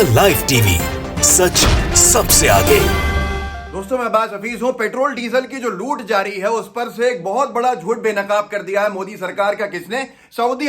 India live TV, सच सबसे आगे। दोस्तों मैं अब्बास हफीज हूं। पेट्रोल डीजल की जो लूट जारी है उस पर से एक बहुत बड़ा झूठ बेनकाब कर दिया है मोदी सरकार का। किसने? सऊदी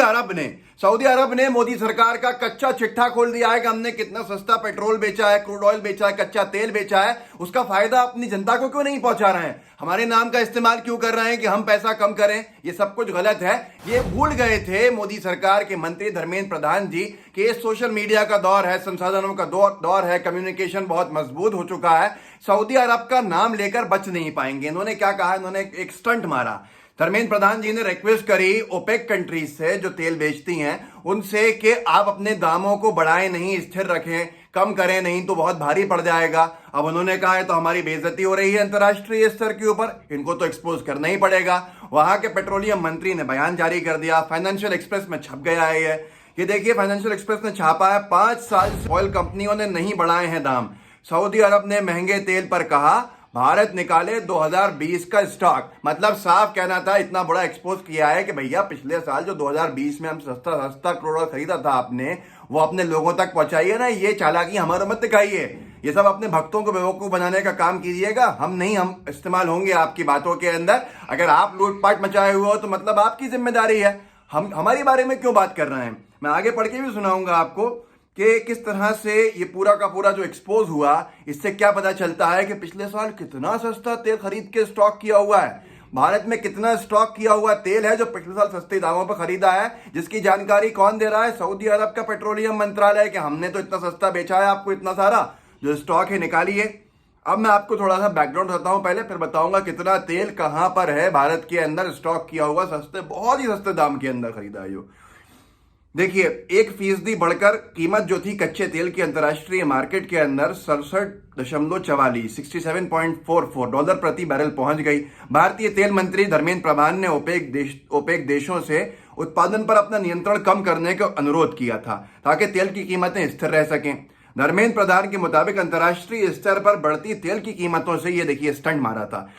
अरब ने मोदी सरकार का कच्चा चिट्ठा खोल दिया है कि हमने कितना सस्ता पेट्रोल बेचा है, क्रूड ऑयल बेचा है, कच्चा तेल बेचा है। उसका फायदा अपनी जनता को क्यों नहीं पहुंचा रहे हैं? हमारे नाम का इस्तेमाल क्यों कर रहे हैं कि हम पैसा कम करें? ये सब कुछ गलत है। ये भूल गए थे मोदी सरकार के मंत्री धर्मेंद्र प्रधान जी कि ये सोशल मीडिया का दौर है, संसाधनों का दौर है, कम्युनिकेशन बहुत मजबूत हो चुका है। सऊदी अरब का नाम लेकर बच नहीं पाएंगे। इन्होंने क्या कहा? इन्होंने एक स्टंट मारा। धर्मेंद्र प्रधान जी ने रिक्वेस्ट करी ओपेक कंट्रीज से जो तेल बेचती हैं उनसे कि आप अपने दामों को बढ़ाएं नहीं, स्थिर रखें, कम करें, नहीं तो बहुत भारी पड़ जाएगा। अब उन्होंने कहा है तो हमारी बेइज्जती हो रही है अंतर्राष्ट्रीय स्तर के ऊपर, इनको तो एक्सपोज करना ही पड़ेगा। वहां के पेट्रोलियम मंत्री ने बयान जारी कर दिया। फाइनेंशियल एक्सप्रेस में छप गया है ये देखिए, फाइनेंशियल एक्सप्रेस ने छापा है 5 साल से ऑयल कंपनियों ने नहीं बढ़ाए हैं दाम। सऊदी अरब ने महंगे तेल पर कहा भारत निकाले 2020 का स्टॉक। मतलब साफ कहना था, इतना बड़ा एक्सपोज किया है कि भैया पिछले साल जो 2020 में हम सस्ता क्रूड ऑयल खरीदा था आपने, वो अपने लोगों तक पहुंचाइए ना। ये चालाकी हमारा मत दिखाइए। ये सब अपने भक्तों को बेवकूफ बनाने का काम कीजिएगा। हम इस्तेमाल होंगे आपकी बातों के अंदर। अगर आप लूटपाट मचाए हुए हो तो मतलब आपकी जिम्मेदारी है। हम हमारे बारे में क्यों बात कर रहे हैं? मैं आगे पढ़ के भी सुनाऊंगा आपको कि किस तरह से ये पूरा का पूरा जो एक्सपोज हुआ, इससे क्या पता चलता है कि पिछले साल कितना सस्ता तेल खरीद के स्टॉक किया हुआ है। भारत में कितना स्टॉक किया हुआ तेल है जो पिछले साल सस्ते दामों पर खरीदा है, जिसकी जानकारी कौन दे रहा है? सऊदी अरब का पेट्रोलियम मंत्रालय। कि हमने तो इतना सस्ता बेचा है आपको, इतना सारा जो स्टॉक है निकालिए। अब मैं आपको थोड़ा सा बैकग्राउंड बताता हूं पहले, फिर बताऊंगा कितना तेल कहां पर है भारत के अंदर स्टॉक किया हुआ, सस्ते, बहुत ही सस्ते दाम के अंदर खरीदा है। देखिए, 1% बढ़कर कीमत जो थी कच्चे तेल की अंतर्राष्ट्रीय मार्केट के अंदर 67.44 $67.44 प्रति बैरल पहुंच गई। भारतीय तेल मंत्री धर्मेंद्र प्रधान ने ओपेक देशों से उत्पादन पर अपना नियंत्रण कम करने का अनुरोध किया था ताकि तेल की कीमतें स्थिर रह सकें। धर्मेंद्र प्रधान के मुताबिक अंतर्राष्ट्रीय स्तर पर बढ़ती तेल की कीमतों से, ये देखिए स्टंट मारा था,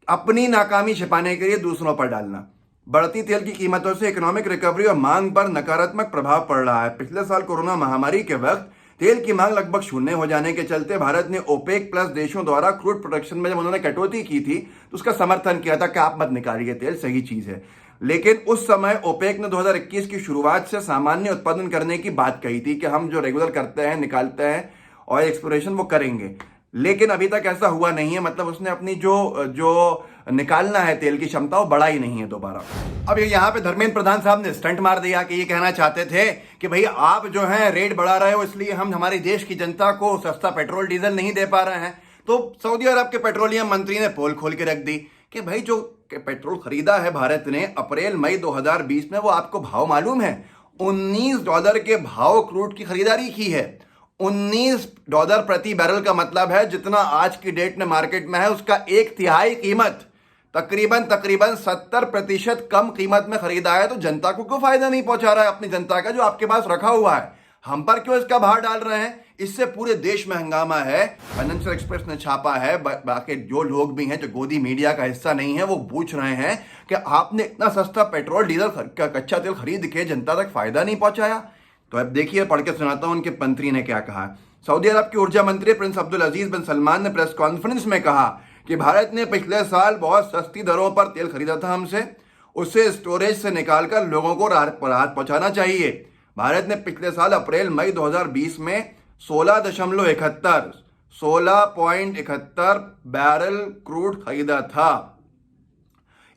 अपनी नाकामी छिपाने के लिए दूसरों पर डालना। बढ़ती तेल की कीमतों से इकोनॉमिक रिकवरी और मांग पर नकारात्मक प्रभाव पड़ रहा है। पिछले साल कोरोना महामारी के वक्त तेल की मांग लगभग शून्य हो जाने के चलते भारत ने ओपेक प्लस देशों द्वारा क्रूड प्रोडक्शन में जब उन्होंने कटौती की थी तो उसका समर्थन किया था कि आप मत निकालिए तेल, सही चीज है। लेकिन उस समय ओपेक ने 2021 की शुरुआत से सामान्य उत्पादन करने की बात कही थी कि हम जो रेगुलर करते हैं, निकालते हैं ऑयल एक्सप्लोरेशन, वो करेंगे। लेकिन अभी तक ऐसा हुआ नहीं है। मतलब उसने अपनी जो निकालना है तेल की क्षमता वो बढ़ा ही नहीं है दोबारा। अब यहाँ पे धर्मेंद्र प्रधान साहब ने स्टंट मार दिया कि ये कहना चाहते थे कि भाई आप जो है रेट बढ़ा रहे हो इसलिए हम हमारे देश की जनता को सस्ता पेट्रोल डीजल नहीं दे पा रहे हैं। तो सऊदी अरब के पेट्रोलियम मंत्री ने पोल खोल के रख दी कि भाई जो पेट्रोल खरीदा है भारत ने अप्रैल मई 2020 में, वो आपको भाव मालूम है? $19 के भाव क्रूड की खरीदारी की है। $19 प्रति बैरल का मतलब है जितना आज की डेट में मार्केट में है उसका 1/3 कीमत, तकरीबन 70% कम कीमत में खरीदा है। तो जनता को क्यों फायदा नहीं पहुंचा रहा है अपनी जनता का जो आपके पास रखा हुआ है? हम पर क्यों इसका भार डाल रहे हैं? इससे पूरे देश में हंगामा है। फाइनेंशियल एक्सप्रेस ने छापा है। बाकी जो लोग भी हैं जो गोदी मीडिया का हिस्सा नहीं है वो पूछ रहे हैं कि आपने इतना सस्ता पेट्रोल डीजल का कच्चा तेल खरीद के जनता तक फायदा नहीं पहुंचाया। तो अब देखिए, पढ़ के सुनाता हूं उनके मंत्री ने क्या कहा। सऊदी अरब के ऊर्जा मंत्री प्रिंस अब्दुल अजीज बिन सलमान ने प्रेस कॉन्फ्रेंस में कहा कि भारत ने पिछले साल बहुत सस्ती दरों पर तेल खरीदा था हमसे, उसे स्टोरेज से निकालकर लोगों को राहत पहुंचाना चाहिए। भारत ने पिछले साल अप्रैल मई 2020 में 16.71 बैरल क्रूड खरीदा था।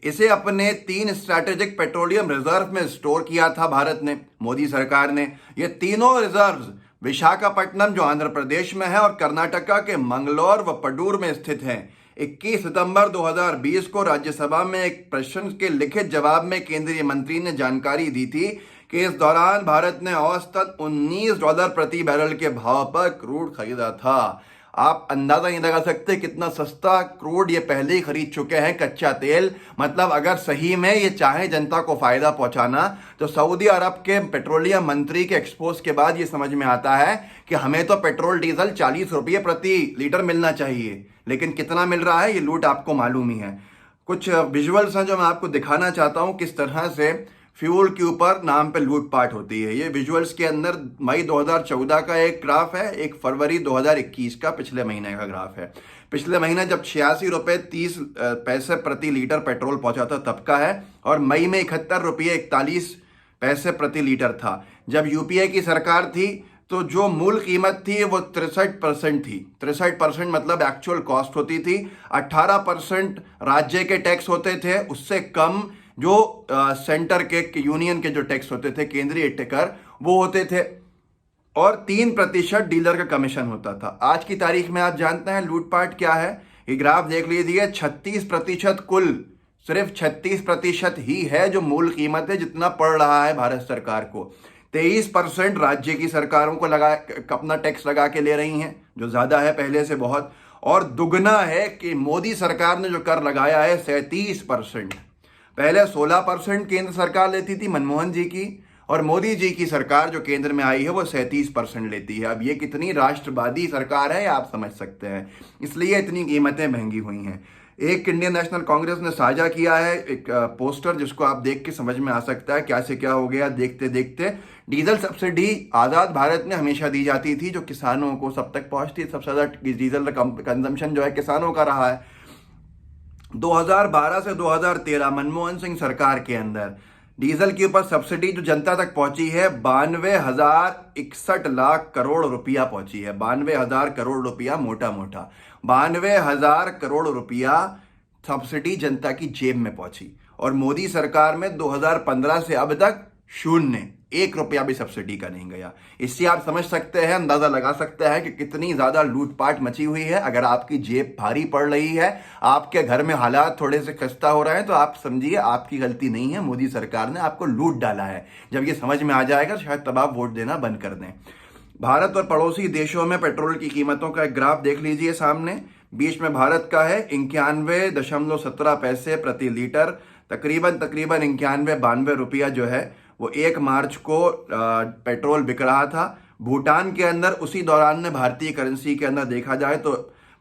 इसे अपने 3 स्ट्रैटेजिक पेट्रोलियम रिजर्व में स्टोर किया था भारत ने, मोदी सरकार ने। ये तीनों रिजर्व्स विशाखापट्टनम जो आंध्र प्रदेश में है और कर्नाटका के मंगलौर व पडूर में स्थित हैं। 21 सितंबर 2020 को राज्यसभा में एक प्रश्न के लिखित जवाब में केंद्रीय मंत्री ने जानकारी दी थी कि इस दौरान भारत ने औसतन $19 प्रति बैरल के भाव पर क्रूड खरीदा था। आप अंदाजा नहीं लगा सकते कितना सस्ता क्रूड ये पहले ही खरीद चुके हैं, कच्चा तेल। मतलब अगर सही में ये चाहे जनता को फायदा पहुंचाना तो सऊदी अरब के पेट्रोलियम मंत्री के एक्सपोज के बाद ये समझ में आता है कि हमें तो पेट्रोल डीजल 40 रुपये प्रति लीटर मिलना चाहिए, लेकिन कितना मिल रहा है ये लूट आपको मालूम ही है। कुछ विजुअल्स हैं जो मैं आपको दिखाना चाहता हूं किस तरह से फ्यूल के ऊपर नाम पे लूटपाट होती है। ये विजुअल्स के अंदर मई 2014 का एक ग्राफ है, एक फरवरी 2021 का पिछले महीने का ग्राफ है। पिछले महीने जब 86 रुपये 30 पैसे प्रति लीटर पेट्रोल पहुंचा था तब का है, और मई में 71 रुपये 41 पैसे प्रति लीटर था। जब यूपीए की सरकार थी तो जो मूल कीमत थी वो 63% थी। 63% मतलब एक्चुअल कॉस्ट होती थी। 18% राज्य के टैक्स होते थे, उससे कम जो सेंटर के यूनियन के जो टैक्स होते थे, केंद्रीय कर, वो होते थे, और 3% डीलर का कमीशन होता था। आज की तारीख में आप जानते हैं लूटपाट क्या है? ये ग्राफ देख लीजिए, 36% कुल, सिर्फ 36% ही है जो मूल कीमत है जितना पड़ रहा है भारत सरकार को। 23% राज्य की सरकारों को अपना टैक्स लगा के ले रही हैं, जो ज्यादा है पहले से बहुत, और दुगना है कि मोदी सरकार ने जो कर लगाया है 37%। पहले 16% केंद्र सरकार लेती थी मनमोहन जी की, और मोदी जी की सरकार जो केंद्र में आई है वो 37% लेती है। अब ये कितनी राष्ट्रवादी सरकार है आप समझ सकते हैं, इसलिए इतनी कीमतें महंगी हुई हैं। एक इंडियन नेशनल कांग्रेस ने साझा किया है एक पोस्टर, जिसको आप देख के समझ में आ सकता है क्या से क्या हो गया। देखते देखते डीजल सब्सिडी आज़ाद भारत में हमेशा दी जाती थी, जो किसानों को सब तक पहुंचती। सबसे ज़्यादा डीजल कंजम्पशन जो है किसानों का रहा है। 2012 से 2013 मनमोहन सिंह सरकार के अंदर डीजल के ऊपर सब्सिडी जो जनता तक पहुंची है 92,061 लाख करोड़ रुपया पहुंची है। 92,000 करोड़ रुपया, मोटा मोटा 92,000 करोड़ रुपया सब्सिडी जनता की जेब में पहुंची। और मोदी सरकार में 2015 से अब तक शून्य, 1 रुपया भी सब्सिडी का नहीं गया। इससे आप समझ सकते हैं, अंदाजा लगा सकते हैं कि कितनी ज्यादा लूटपाट मची हुई है। अगर आपकी जेब भारी पड़ रही है, आपके घर में हालात थोड़े से खस्ता हो रहे हैं, तो आप समझिए आपकी गलती नहीं है, मोदी सरकार ने आपको लूट डाला है। जब ये समझ में आ जाएगा शायद तब आप वोट देना बंद कर दें। भारत और पड़ोसी देशों में पेट्रोल की कीमतों का एक ग्राफ देख लीजिए सामने। बीच में भारत का है 91.17 पैसे प्रति लीटर, तकरीबन 91-92 रुपया जो है वो 1 मार्च को पेट्रोल बिक रहा था। भूटान के अंदर उसी दौरान में भारतीय करेंसी के अंदर देखा जाए तो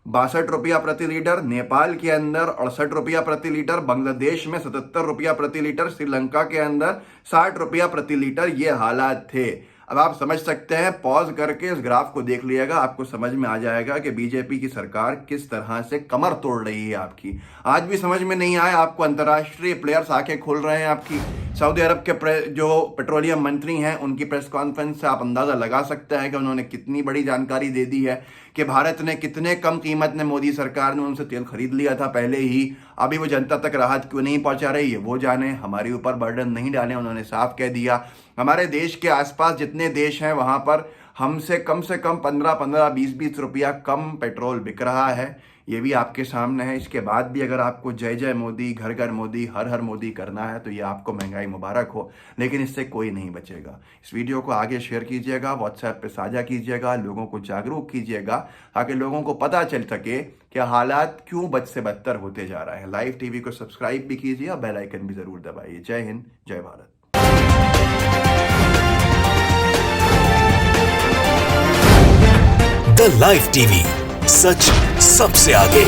62 रुपया प्रति लीटर, नेपाल के अंदर 68 रुपया प्रति लीटर, बांग्लादेश में 77 रुपया प्रति लीटर, श्रीलंका के अंदर 60 रुपया प्रति लीटर, ये हालात थे। अब आप समझ सकते हैं, पॉज करके इस ग्राफ को देख लीजिएगा, आपको समझ में आ जाएगा कि बीजेपी की सरकार किस तरह से कमर तोड़ रही है आपकी। आज भी समझ में नहीं आया आपको, अंतर्राष्ट्रीय प्लेयर्स आके खोल रहे हैं आपकी। सऊदी अरब के जो पेट्रोलियम मंत्री हैं उनकी प्रेस कॉन्फ्रेंस से आप अंदाजा लगा सकते हैं कि उन्होंने कितनी बड़ी जानकारी दे दी है कि भारत ने कितने कम कीमत में मोदी सरकार ने उनसे तेल खरीद लिया था पहले ही। अभी वो जनता तक राहत क्यों नहीं पहुंचा रही है वो जाने, हमारे ऊपर बर्डन नहीं डालें, उन्होंने साफ कह दिया। हमारे देश के आसपास जितने देश हैं वहां पर हमसे कम 15, 20 रुपया कम पेट्रोल बिक रहा है। ये भी आपके सामने है। इसके बाद भी अगर आपको जय जय मोदी, घर घर मोदी, हर हर मोदी करना है तो ये आपको महंगाई मुबारक हो, लेकिन इससे कोई नहीं बचेगा। इस वीडियो को आगे शेयर कीजिएगा, व्हाट्सएप पे साझा कीजिएगा, लोगों को जागरूक कीजिएगा ताकि लोगों को पता चल सके कि हालात क्यों बद से बदतर होते जा रहे हैं। लाइव टीवी को सब्सक्राइब भी कीजिए और बेल आइकन भी जरूर दबाइए। जय हिंद, जय भारत। द लाइव टीवी, सच सबसे आगे।